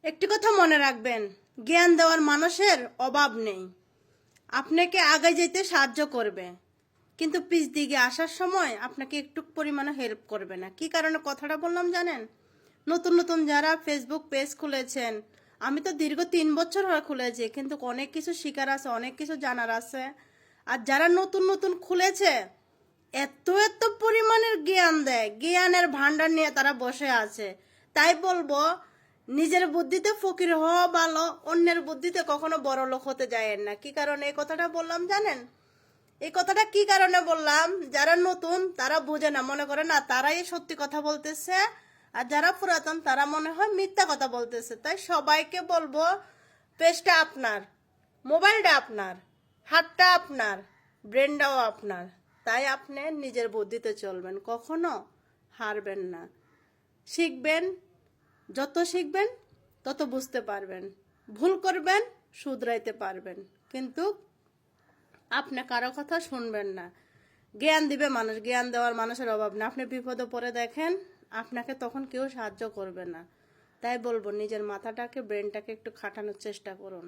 একটি কথা মনে রাখবেন, জ্ঞান দেওয়ার মানুষের অভাব নেই। আপনাকে আগে যেতে সাহায্য করবে, কিন্তু পিছ দিকে আসার সময় আপনাকে একটু পরিমাণে হেল্প করবে না। কি কারণে কথাটা বললাম জানেন? নতুন নতুন যারা ফেসবুক পেজ খুলেছেন, আমি তো দীর্ঘ 3 বছর হয়ে খুলেছি, কিন্তু অনেক কিছু শিকার আছে, অনেক কিছু জানার আছে। আর যারা নতুন নতুন খুলেছে, এত এত পরিমাণের জ্ঞান দেয়, জ্ঞানের ভান্ডার নিয়ে তারা বসে আছে। তাই বলবো, নিজের বুদ্ধিতে ফকির হওয়া ভালো, অন্যের বুদ্ধিতে কখনো বড় লোক হতে যায় না। কি কারণে এই কথাটা বললাম জানেন? এই কথাটা কি কারণে বললাম? যারা নতুন তারা বুঝে না, মনে করে না তারাই সত্যি কথা বলতেছে, আর যারা পুরাতন তারা মনে হয় মিথ্যা কথা বলতেছে। তাই সবাইকে বলবো, পেজটা আপনার, মোবাইলটা আপনার, হাতটা আপনার, ব্রেনটাও আপনার। তাই আপনি নিজের বুদ্ধিতে চলবেন, কখনো হারবেন না। শিখবেন, যত শিখবেন তত বুঝতে পারবেন। ভুল করবেন, শুধরাইতে পারবেন, কিন্তু আপনি কারো কথা শুনবেন না। জ্ঞান দিবে মানুষ, জ্ঞান দেওয়ার মানুষের অভাব না। আপনি বিপদে পড়ে দেখেন, আপনাকে তখন কেউ সাহায্য করবে না। তাই বলবো, নিজের মাথাটাকে, ব্রেনটাকে একটু খাটানোর চেষ্টা করুন।